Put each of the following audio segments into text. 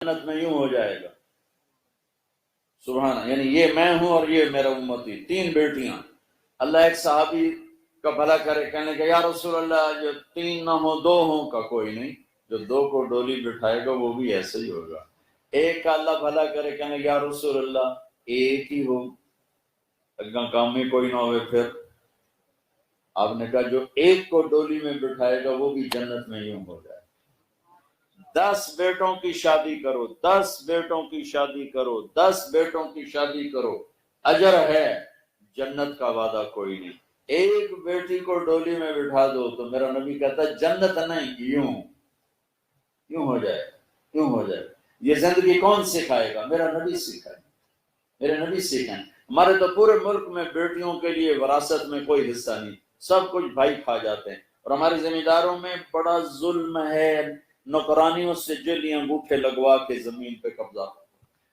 جنت میں یوں ہو جائے گا. سبحان. یعنی یہ میں ہوں اور یہ میرا امتی، 3 بیٹیاں. اللہ ایک صحابی کا بھلا کرے، کہنے کہ یا رسول اللہ جو 3 نہ ہوں 2 ہوں. کا کوئی نہیں، جو 2 کو ڈولی بٹھائے گا وہ بھی ایسے ہی ہوگا. ایک کا اللہ بھلا کرے، کہنے یا رسول اللہ ایک ہی ہو، اگاں کام میں کوئی نہ ہوئے. پھر آپ نے کہا جو ایک کو ڈولی میں بٹھائے گا وہ بھی جنت میں یوں ہو جائے. 10 بیٹوں کی شادی کرو، 10 بیٹوں کی شادی کرو، 10 بیٹوں کی شادی کرو، اجر ہے، جنت کا وعدہ کوئی نہیں. ایک بیٹی کو ڈولی میں بٹھا دو تو میرا نبی کہتا ہے جنت نہیں، یوں ہو جائے، یوں ہو جائے. یہ زندگی کون سکھائے گا؟ میرا نبی سکھائے، میرے نبی سکھائیں. ہمارے تو پورے ملک میں بیٹیوں کے لیے وراثت میں کوئی حصہ نہیں، سب کچھ بھائی کھا جاتے ہیں. اور ہمارے زمینداروں میں بڑا ظلم ہے، نوکرانیوں سے جلی انگوٹھے لگوا کے زمین پہ قبضہ.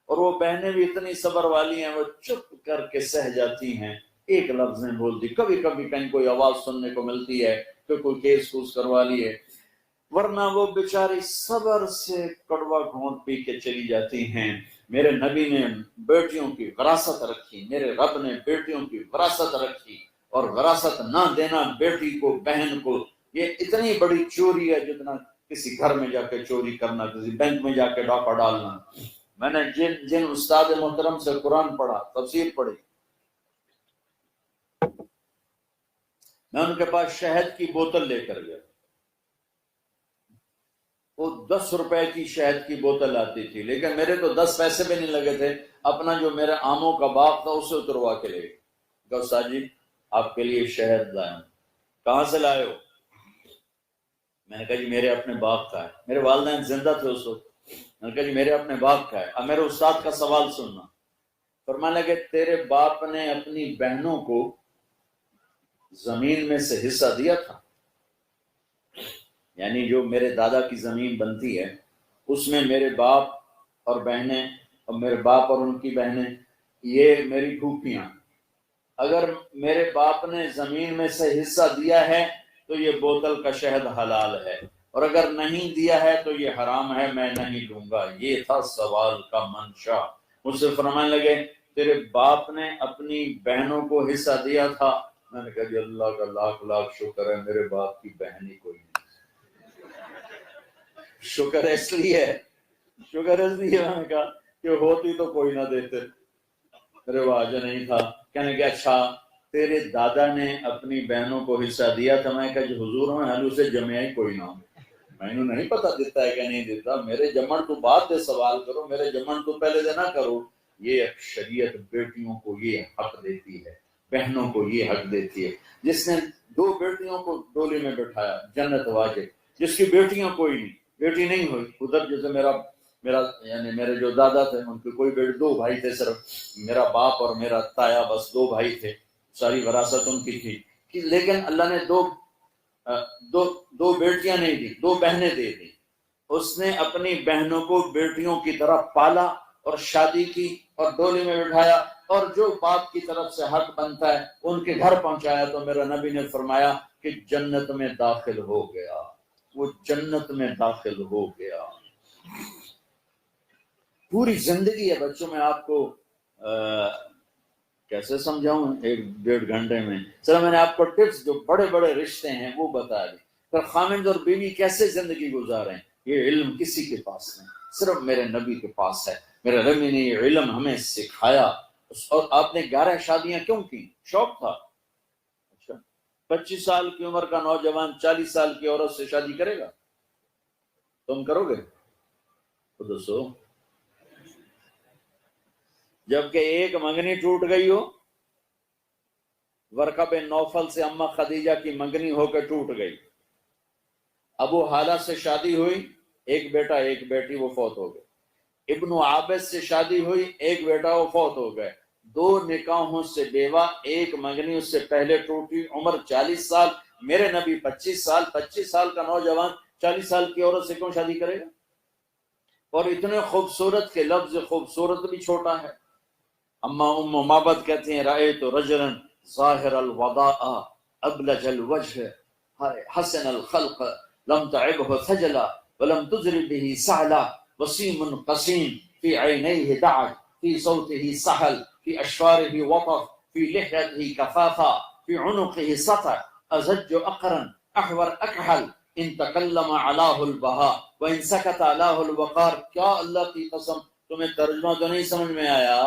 اور وہ بہنیں بھی اتنی صبر والی ہیں، وہ چپ کر کے سہ جاتی ہیں، ایک لفظ نہیں بولتی. کبھی کبھی کہیں کوئی آواز سننے کو ملتی ہے کہ کوئی کیس کوس کروا لی ہے، ورنہ وہ بیچاری صبر سے کڑوا گھونٹ پی کے چلی جاتی ہیں. میرے نبی نے بیٹیوں کی وراثت رکھی، میرے رب نے بیٹیوں کی وراثت رکھی. اور وراثت نہ دینا بیٹی کو، بہن کو، یہ اتنی بڑی چوری ہے جتنا کسی گھر میں جا کے چوری کرنا، کسی بینک میں جا کے ڈاکہ ڈالنا. میں نے جن استاد محترم سے قرآن پڑھا، تفسیر پڑھی، میں ان کے پاس شہد کی بوتل لے کر گیا. وہ 10 روپے کی شہد کی بوتل آتی تھی، لیکن میرے تو 10 پیسے بھی نہیں لگے تھے. اپنا جو میرا آموں کا باغ تھا اسے اتروا کے لے گئے. کہ استاد جی آپ کے لیے شہد لائے. کہاں سے لائے ہو؟ میں نے کہا جی میرے اپنے باغ کا ہے. میرے والدین زندہ تھے اس وقت. میں نے کہا جی میرے اپنے باغ کا ہے. اب میرے استاد کا سوال سننا. فرمانے لگے تیرے باپ نے اپنی بہنوں کو زمین میں سے حصہ دیا تھا؟ یعنی جو میرے دادا کی زمین بنتی ہے اس میں میرے باپ اور بہنیں، اور میرے باپ اور ان کی بہنیں، یہ میری پھوپھیاں، اگر میرے باپ نے زمین میں سے حصہ دیا ہے تو یہ بوتل کا شہد حلال ہے، اور اگر نہیں دیا ہے تو یہ حرام ہے، میں نہیں لوں گا. یہ تھا سوال کا منشا. مجھ سے فرمانے لگے تیرے باپ نے اپنی بہنوں کو حصہ دیا تھا؟ میں نے کہا جی اللہ کا لاکھ لاکھ شکر ہے میرے باپ کی بہن ہی کوئی نہیں. شکر اس لیے میں نے کہا کہ ہوتی تو کوئی نہ دیتے، رواج نہیں تھا. کہنے کہ اچھا تیرے دادا نے اپنی بہنوں کو حصہ دیا تھا؟ میں کہا جی حضور میں حلو سے جمعہ ہی کوئی نہ ہوں، میں نے نہیں پتا دیتا ہے کہ نہیں دیتا. میرے جمن تو بعد دے سوال کرو، میرے جمن تو پہلے دے نہ کرو. یہ شریعت بیٹیوں کو یہ حق دیتی ہے، بہنوں کو یہ حق دیتی ہے. جس نے 2 بیٹیوں کو ڈولی میں بٹھایا جنت واجب. جس کی بیٹیاں کوئی نہیں، بیٹی نہیں ہوئی، ادھر جیسے میرا یعنی میرے جو دادا تھے ان کے کوئی بیٹے، 2 بھائی تھے صرف، میرا باپ اور میرا تایا، بس 2 بھائی تھے، ساری وراثت ان کی تھی. لیکن اللہ نے دو بیٹیاں نہیں دی، 2 بہنیں دے دی. اس نے اپنی بہنوں کو بیٹیوں کی طرح پالا اور شادی کی اور ڈولی میں بٹھایا، اور جو باپ کی طرف سے حق بنتا ہے ان کے گھر پہنچایا. تو میرا نبی نے فرمایا کہ جنت میں داخل ہو گیا، وہ جنت میں داخل ہو گیا. پوری زندگی ہے بچوں. میں آپ کو کیسے سمجھاؤں 1-1.5 گھنٹے میں. چلو میں نے آپ کو ٹپس جو بڑے بڑے رشتے ہیں وہ بتا دی. پھر خامند اور بیوی کیسے زندگی گزاریں، یہ علم کسی کے پاس نہیں، صرف میرے نبی کے پاس ہے. میرے نبی نے یہ علم ہمیں سکھایا. اور آپ نے 11 شادیاں کیوں کی؟ شوق تھا. اچھا 25 سال کی عمر کا نوجوان 40 سال کی عورت سے شادی کرے گا؟ تم کرو گے؟ تو دوستو جبکہ ایک منگنی ٹوٹ گئی ہو، ورقہ بن نوفل سے اماں خدیجہ کی منگنی ہو کے ٹوٹ گئی. ابو حالہ سے شادی ہوئی، 1 بیٹا 1 بیٹی، وہ فوت ہو گئے. ابن عابس سے شادی ہوئی، 1 بیٹا، وہ فوت ہو گئے. 2 نکاحوں سے بیوہ، 1 منگنی اس سے پہلے ٹوٹی، عمر 40 سال. میرے نبی 25 سال کا نوجوان 40 سال کی عورت سے کیوں شادی کرے گا؟ اور اتنے خوبصورت کے لفظ خوبصورت بھی چھوٹا ہے. اما ام معبد کہتے ہیں رأیت رجلا ظاہر الوضاء ابلج الوجه حسن الخلق لم تعبه خجلا ولم تزر به سعلا وسیم قسیم فی عینیہ دعج فی صوتہ سحل فی اشفارہ وطف فی لحیتہ کفافہ فی عنقہ سطع ازج اقرن احور اکحل ان تکلم علاہ البہا وان سکت علاہ الوقار. کیا اللہ کی قسم تمہیں ترجمہ تو نہیں سمجھ میں آیا؟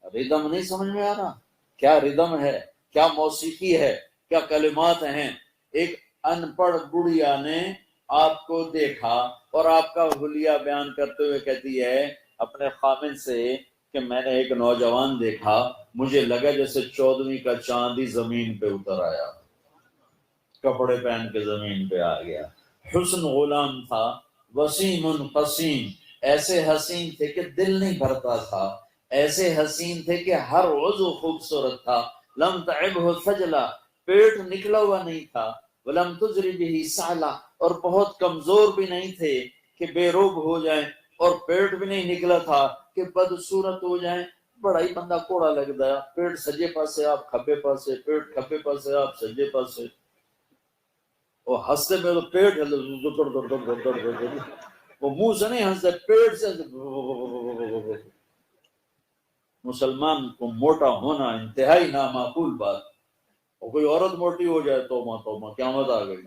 ردم نہیں سمجھ میں آ رہا؟ کیا ردم ہے، کیا موسیقی ہے، کیا کلمات ہیں. ایک ان پڑھ بڑھیا نے آپ کو دیکھا اور آپ کا حلیہ بیان کرتے ہوئے کہتی ہے اپنے خامن سے کہ میں نے ایک نوجوان دیکھا، مجھے لگا جیسے 14ویں کا چاند ہی زمین پہ اتر آیا، کپڑے پہن کے زمین پہ آ گیا. حسن غلام تھا، وسیم قسیم، ایسے حسین تھے کہ دل نہیں بھرتا تھا، ایسے حسین تھے کہ ہر عضو خوبصورت تھا. لم تعبہ سجلا، پیٹ نکلا ہوا نہیں تھا. ولم تجری بہ سعلا، اور بہت کمزور بھی نہیں تھے کہ بے روب ہو جائیں، اور پیٹ بھی نہیں نکلا تھا کہ بدصورت ہو جائیں. بڑا ہی بندہ کوڑا لگتا ہے، پیٹ سجے پاسے آپ کھبے پاسے، پیٹ کھبے پاسے آپ سجے پاسے، وہ ہنستے میں تو پیٹ وہ منہ سے نہیں ہنستے، پیٹ سے. مسلمان کو موٹا ہونا انتہائی نامعقول بات. اور کوئی عورت موٹی ہو جائے تو توبہ قیامت آ گئی.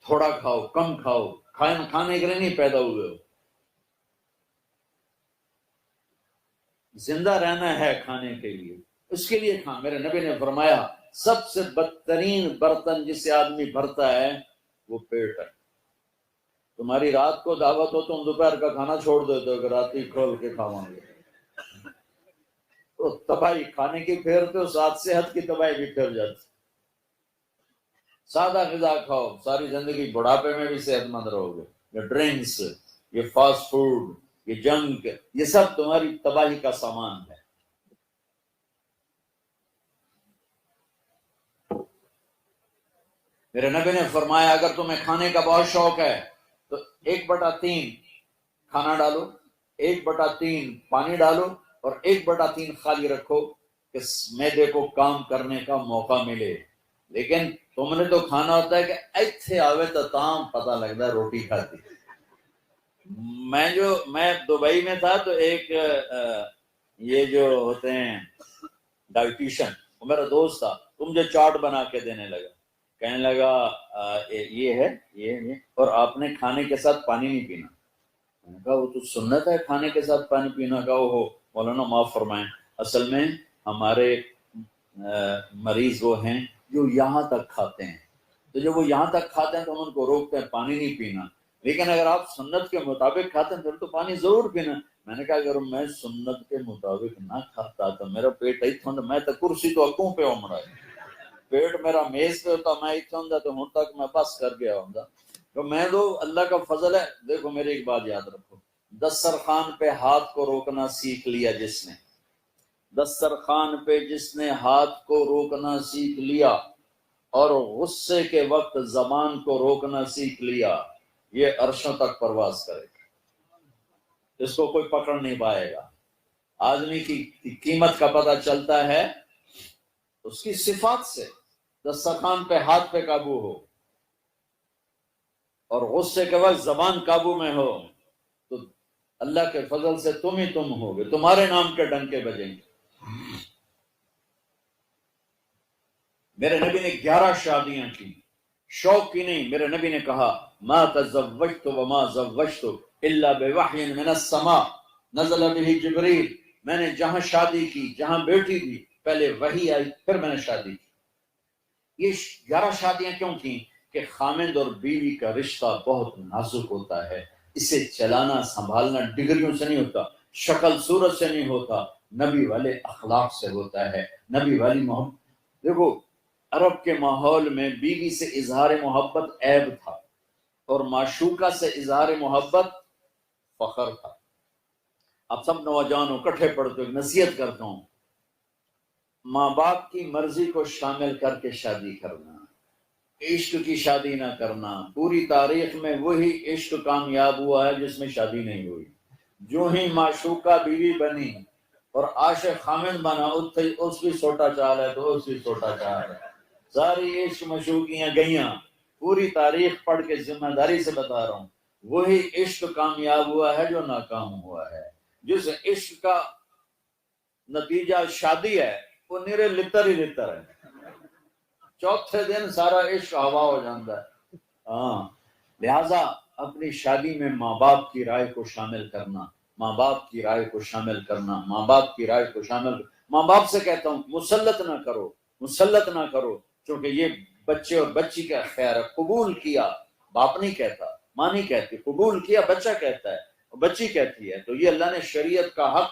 تھوڑا کھاؤ، کم کھاؤ، کھانے کے لیے نہیں پیدا ہوئے ہو، زندہ رہنا ہے کھانے کے لیے، اس کے لیے کھا. میرے نبی نے فرمایا سب سے بدترین برتن جس سے آدمی بھرتا ہے وہ پیٹ ہے. تمہاری رات کو دعوت ہو تم دوپہر کا کھانا چھوڑ دیتے ہو کہ رات ہی کھول کے کھاؤں گے، تو تباہی کھانے کی پھیرتے ہو، ساتھ صحت کی تباہی بھی پھیر جاتی. سادہ غذا کھاؤ، ساری زندگی بڑھاپے میں بھی صحت مند رہو گے. یہ ڈرنکس، یہ فاسٹ فوڈ، یہ جنک، یہ سب تمہاری تباہی کا سامان ہے. میرے نبی نے فرمایا اگر تمہیں کھانے کا بہت شوق ہے تو 1/3 کھانا ڈالو، 1/3 پانی ڈالو، اور 1/3 خالی رکھو کہ معدے کو کام کرنے کا موقع ملے. لیکن تم نے تو کھانا ہوتا ہے کہ ایتھے آوے تو تام پتہ لگتا ہے روٹی کھاتی. میں دبئی میں تھا تو ایک یہ جو ہوتے ہیں ڈائٹیشن، وہ میرا دوست تھا، تو مجھے چارٹ بنا کے دینے لگا، کہنے لگا یہ ہے یہ اور آپ نے کھانے کے ساتھ پانی نہیں پینا. میں نے کہا وہ تو سنت ہے کھانے کے ساتھ پانی پینا. کا ہو مولانا معاف فرمائیں، اصل میں ہمارے مریض وہ ہیں جو یہاں تک کھاتے ہیں، تو جب وہ یہاں تک کھاتے ہیں تو ہم ان کو روکتے ہیں پانی نہیں پینا. لیکن اگر آپ سنت کے مطابق کھاتے ہیں پھر تو پانی ضرور پینا. میں نے کہا اگر میں سنت کے مطابق نہ کھاتا تو میرا پیٹ میں تو کرسی تو اکوں پہ عمر ہے، پیٹ میرا میز پہ ہوتا میں اتنا تو ہوں تک میں بس کر گیا ہوں. تو میں تو اللہ کا فضل ہے. دیکھو میری ایک بات یاد رکھو، دسترخوان پہ ہاتھ کو روکنا سیکھ لیا جس نے، دسترخوان پہ جس نے ہاتھ کو روکنا سیکھ لیا اور غصے کے وقت زبان کو روکنا سیکھ لیا، یہ عرشوں تک پرواز کرے گا، اس کو کوئی پکڑ نہیں پائے گا. آدمی کی قیمت کا پتہ چلتا ہے اس کی صفات سے. دسترخوان پہ ہاتھ پہ قابو ہو اور غصے کے وقت زبان قابو میں ہو تو اللہ کے فضل سے تم ہوگے، تمہارے نام کے ڈنکے بجیں گے. میرے نبی نے 11 شادیاں کی، شوق کی نہیں. میرے نبی نے کہا ما تزوجت وما زوجت الا بوحی من السماء نزل به جبریل. میں نے جہاں شادی کی، جہاں بیٹی دی، پہلے وحی آئی پھر میں نے شادی کی. یہ 11 شادیاں کیوں کی؟ کہ خامند اور بیوی کا رشتہ بہت نازک ہوتا ہے، اسے چلانا سنبھالنا ڈگریوں سے نہیں ہوتا، شکل صورت سے نہیں ہوتا، نبی والے اخلاق سے ہوتا ہے، نبی والی محبت. دیکھو عرب کے ماحول میں بیوی سے اظہار محبت عیب تھا اور معشوقہ سے اظہار محبت فخر تھا. اب سب نوجوانوں کٹھے پڑھتے ہوئے نصیحت کرتا ہوں، ماں باپ کی مرضی کو شامل کر کے شادی کرنا، عشق کی شادی نہ کرنا. پوری تاریخ میں وہی عشق کامیاب ہوا ہے جس میں شادی نہیں ہوئی. جو ہی معشوقہ بیوی بنی اور عاشق خامن بنا، اس کی سوٹا چال ہے تو اس کی سوٹا چال ہے، ساری عشق مشوقیاں گئیاں. پوری تاریخ پڑھ کے ذمہ داری سے بتا رہا ہوں، وہی عشق کامیاب ہوا ہے جو ناکام ہوا ہے. جس عشق کا نتیجہ شادی ہے وہ نیرے لتر ہی لتر ہے. چوتھے دن سارا عشق ہوا ہو جاتا ہے. ہاں لہذا اپنی شادی میں ماں باپ کی رائے کو شامل کرنا، ماں باپ کی رائے کو شامل کرنا، ماں باپ کی رائے کو شامل. ماں باپ سے کہتا ہوں مسلط نہ کرو، مسلط نہ کرو، کیونکہ یہ بچے اور بچی کا خیر ہے. قبول کیا، باپ نہیں کہتا، ماں نہیں کہتی، قبول کیا بچہ کہتا ہے، بچی کہتی ہے. تو یہ اللہ نے شریعت کا حق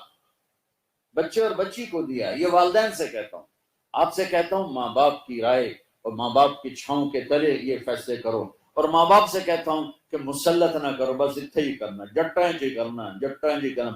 بچے اور بچی کو دیا. یہ والدین سے کہتا ہوں. آپ سے کہتا ہوں ماں باپ کی رائے اور ماں باپ کی چھاؤں کے تلے یہ فیصلے کرو. اور ماں باپ سے کہتا ہوں کہ مسلط نہ کرو، بس اتنے ہی کرنا، جٹائیں جی کرنا، جٹائیں جی کرنا.